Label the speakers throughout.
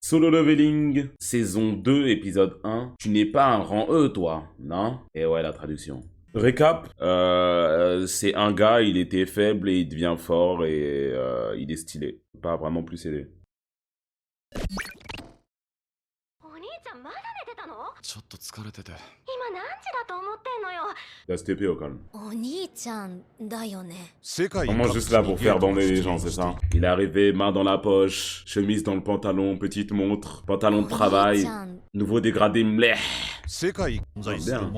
Speaker 1: Solo Leveling, saison 2, épisode 1. Tu n'es pas un rang E, toi, non? Et ouais, la traduction. Récap, c'est un gars, il était faible et il devient fort et il est stylé. Pas vraiment plus aidé.
Speaker 2: お兄ちゃんまだ寝てたの？
Speaker 3: ちょっと疲れてて。
Speaker 2: 今何時だと思ってんのよ。
Speaker 1: La STP au calme.
Speaker 2: お兄ちゃんだよね。
Speaker 1: Vraiment juste là pour faire bander les gens, c'est ça? Il est arrivé, main dans la poche, chemise dans le pantalon, petite montre, pantalon de travail, nouveau dégradé mleh. Bien.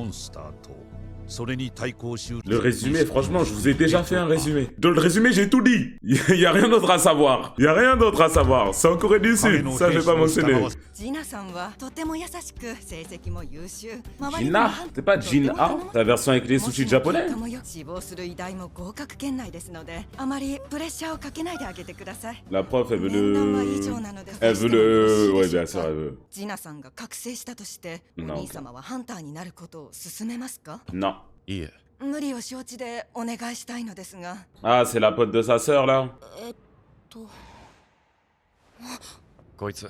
Speaker 1: Le résumé, franchement, je vous ai déjà fait un résumé. Dans le résumé, j'ai tout dit. Il y a rien d'autre à savoir. Il y a rien d'autre à savoir. C'est en Corée du Sud. Ça, je vais pas mentionner. Gina? C'est pas Jin-A? C'est la version avec les sushis japonais? La prof, elle veut le... Elle veut le... Ouais, bien sûr, elle veut. Non. Non. Ah, c'est la pote de sa sœur, là?
Speaker 3: こいつ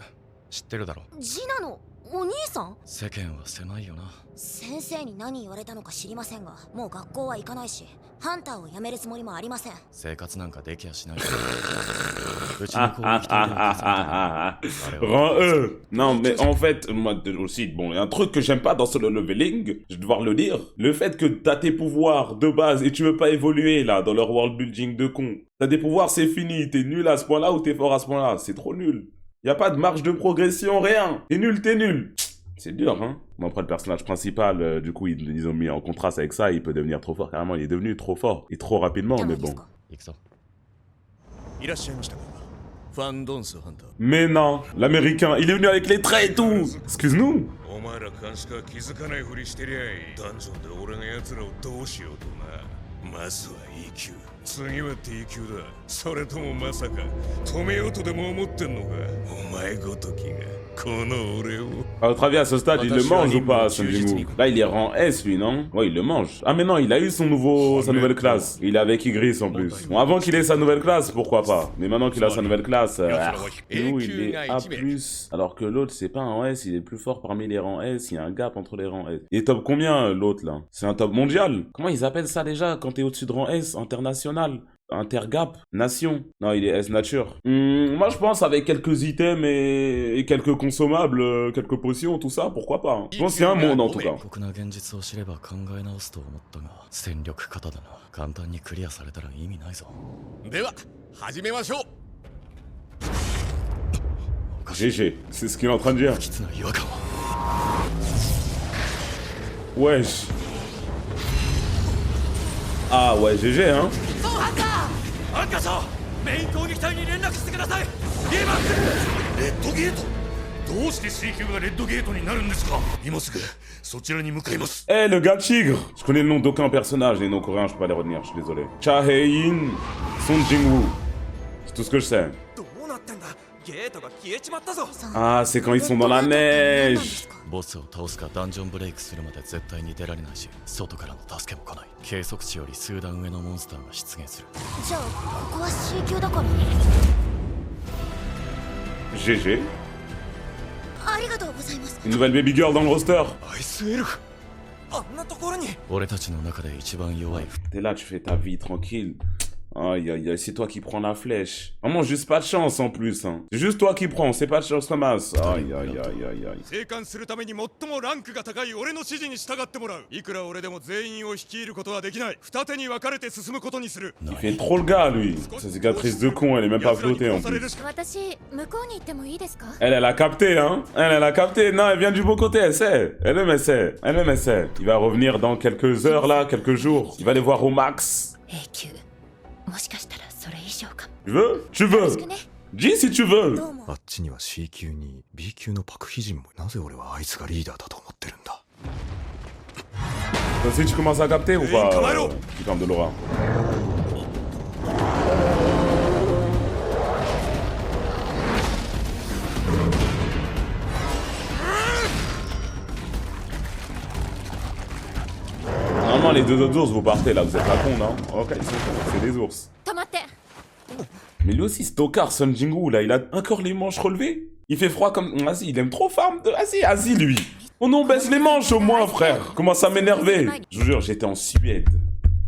Speaker 3: 知ってるだろ。
Speaker 2: ジナのお兄さん？
Speaker 3: 世間は狭いよな。
Speaker 2: 先生に何言われたのか知りませんが、もう学校は行かないし、ハンターを辞めるつもりもありません。
Speaker 3: 生活なんかできやしない。
Speaker 1: Rang E. Non, mais en fait, moi aussi, bon, il y a un truc que j'aime pas dans Solo Leveling, je vais devoir le dire. Le fait que t'as tes pouvoirs de base et tu veux pas évoluer, là, dans leur world building de con. T'as des pouvoirs, c'est fini, t'es nul à ce point-là ou t'es fort à ce point-là, c'est trop nul. Y a pas de marge de progression, rien. T'es nul. C'est dur, hein. Bon, après, le personnage principal, du coup, ils ont mis en contraste avec ça, il peut devenir trop fort. Carrément, il est devenu trop fort. Et trop rapidement, mais bon. Mais non, l'américain, il est venu avec les traits et tout. Excuse-nous. À votre avis, à ce stade, il le mange ou pas, Sun Jin-woo? Là, il est rang S, lui, non? Ouais, il le mange. Ah, mais non, il a eu sa nouvelle classe. Il est avec Igris, en plus. Bon, avant qu'il ait sa nouvelle classe, pourquoi pas? Mais maintenant qu'il a sa nouvelle classe, nous, il est A+, alors que l'autre, c'est pas un S, il est plus fort parmi les rangs S, il y a un gap entre les rangs S. Il est top combien, l'autre, là? C'est un top mondial? Comment ils appellent ça, déjà, quand t'es au-dessus de rang S, international? Intergap, nation. Non, il est S nature. Moi, je pense avec quelques items et quelques consommables, quelques potions, tout ça, pourquoi pas, hein. Je pense qu'il y a un monde, en tout cas. GG, c'est ce qu'il est en train de dire. Wesh. Ah ouais, GG, hein. Eh, le gars tigre. Je connais le nom d'aucun personnage, les noms coréens, je peux pas les retenir, je suis désolé. Cha Hae-in, Sun Jin-woo. C'est tout ce que je sais. Ah, c'est quand ils sont dans la neige. GG. Une nouvelle baby girl dans le roster. T'es là, tu fais ta vie tranquille. Aïe aïe aïe, c'est toi qui prends la flèche. Vraiment juste pas de chance en plus, hein. C'est juste toi qui prends, c'est pas de chance la masse. Aïe aïe aïe aïe aïe. Il fait trop le gars lui. Sa cicatrice de con, elle est même pas flottée en plus. Elle a capté, hein. Elle a capté. Non, elle vient du beau côté, elle sait. Elle-même elle sait. Il va revenir dans quelques heures là, quelques jours. Il va les voir au max. Tu veux? Tu veux? Dis si tu veux. Toi aussi tu commences à capter ou pas, tu de Laura? Normalement les deux autres ours vous partez là, vous êtes pas con, non? Ok, c'est des ours. Mais lui aussi, ce tocard, Sun Jin-woo, là, il a encore les manches relevées. Il fait froid comme... Vas-y, il aime trop farm de... Vas-y, lui. Oh non, baisse les manches au moins, frère. Commence à m'énerver. Je vous jure, j'étais en Suède.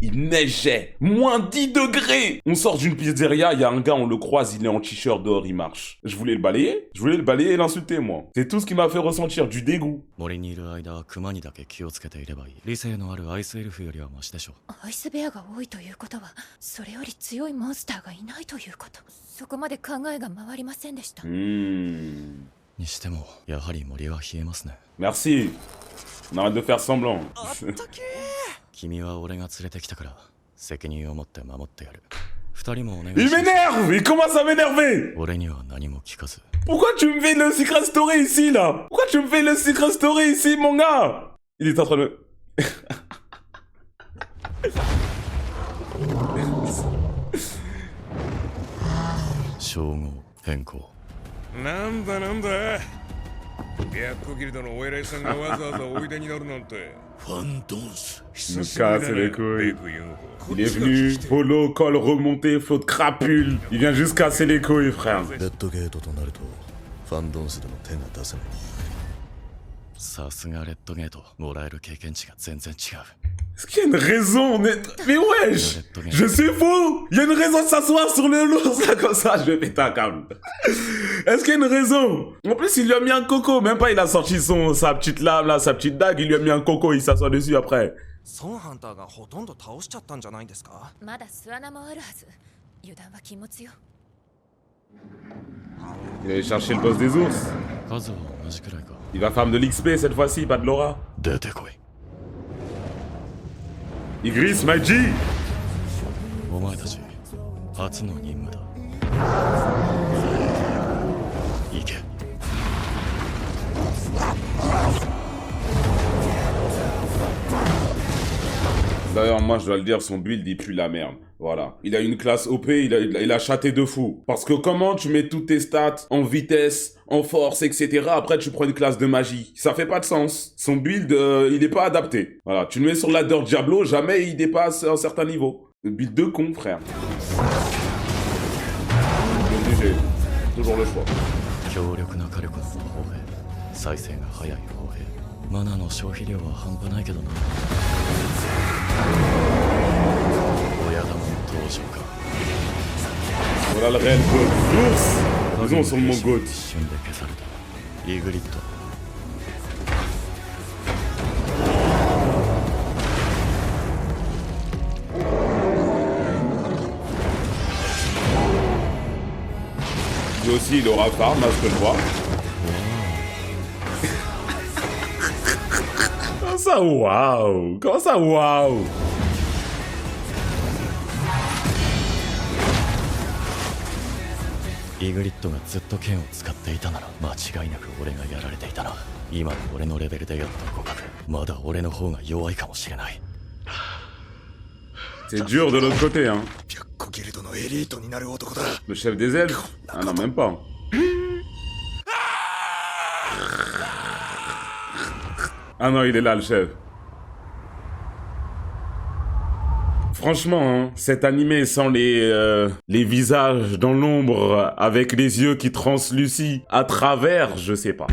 Speaker 1: Il neigeait. Moins 10 degrés. On sort d'une pizzeria, il y a un gars, on le croise, il est en t-shirt dehors, il marche. Je voulais le balayer. Et l'insulter, moi. C'est tout ce qui m'a fait ressentir du dégoût.
Speaker 3: 森にいる間は熊にだけ気をつけていればいい。理性のあるアイスエルフよりはマシでしょう。
Speaker 4: アイスベアが多いということは、それより強いモンスターがいないということ。そこまで考えが回りませんでした。
Speaker 3: にしても、やはり森は冷えますね。
Speaker 1: Merci. On arrête de faire semblant.
Speaker 3: 君は俺が連れてきたから責任を持って守ってやる。二人もお願い
Speaker 1: Il
Speaker 3: します。
Speaker 1: m'énerve. Il commence à m'énerver.
Speaker 3: 俺には何も聞かず。
Speaker 1: Pourquoi tu me fais le secret story ici, là? Pourquoi tu me fais le secret story ici, mon gars? Il est en train de...
Speaker 3: 称号変更。
Speaker 5: なんだなんだ。白虎ギルドのお偉いさんがわざわざおいでになるなんて。ファンドンス。
Speaker 1: Il me casse les couilles. Il est venu, polo, col remonté, faute crapule. Il vient juste casser les couilles, frère.
Speaker 6: レッドゲートとなるとファンドンスでも手が出せない。
Speaker 3: さすがレッドゲート。もらえる経験値が全然違う。
Speaker 1: Est-ce qu'il y a une raison? Mais wesh! Je suis fou! Il y a une raison de s'asseoir sur le lourd, ça, comme ça, je vais péter un câble. Est-ce qu'il y a une raison? En plus, il lui a mis un coco, même pas il a sorti sa petite lame, là, sa petite dague, il lui a mis un coco, il s'assoit dessus après.
Speaker 7: ソンハンターがほとんど倒しちゃったんじゃないですか。
Speaker 4: まだ巣穴もあるはず。油断は禁物よ。
Speaker 1: Il allait chercher le boss des ours.
Speaker 3: 数は同じくらいか。
Speaker 1: Il va farm de l'XP cette fois-ci, pas de l'aura.
Speaker 3: 出てこい。
Speaker 1: Igris, my G!
Speaker 3: お前たち、初の任務だ。行け。
Speaker 1: D'ailleurs, moi, je dois le dire, son build, il pue la merde. Voilà. Il a une classe OP, il a châté de fou. Parce que comment tu mets toutes tes stats en vitesse, en force, etc. Après, tu prends une classe de magie. Ça fait pas de sens. Son build, il est pas adapté. Voilà. Tu le mets sur ladder Diablo, jamais il dépasse un certain niveau. Le build de con, frère. Obligé. Toujours le choix.
Speaker 3: 強力な火力の砲兵、再生が速い砲兵、マナの消費量は半端ないけどな。親玉の登場か。
Speaker 1: Voilà le réel goat. L'ours! Ils ont sur le mot goat.
Speaker 3: 一瞬で消された。イグリット。
Speaker 1: Lui aussi, il aura farm, à ce que je vois. Comment ça, waouh? Comment ça, waouh?
Speaker 3: イグリットがずっと剣を使っていたなら間違いなく俺がやられていたな。今の俺のレベルでやった互角、まだ俺の方が弱いかもしれない。
Speaker 1: C'est dur de l'autre côté, hein.
Speaker 6: 白虎ギルドのエリートになる男だ。
Speaker 1: Le chef des elfes? Ah non, même pas. Ah non, il est là, le chef. Franchement, hein, cet animé sans les visages dans l'ombre, avec les yeux qui translucient à travers, je sais pas.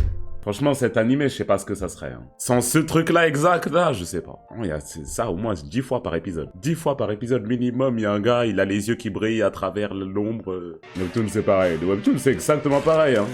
Speaker 1: Franchement, cet animé, je sais pas ce que ça serait. Hein. Sans ce truc-là exact, là, je sais pas. Il y a ça au moins 10 fois par épisode. 10 fois par épisode minimum, il y a un gars, il a les yeux qui brillent à travers l'ombre. Webtoon, c'est pareil. Le Webtoon, c'est exactement pareil. Hein.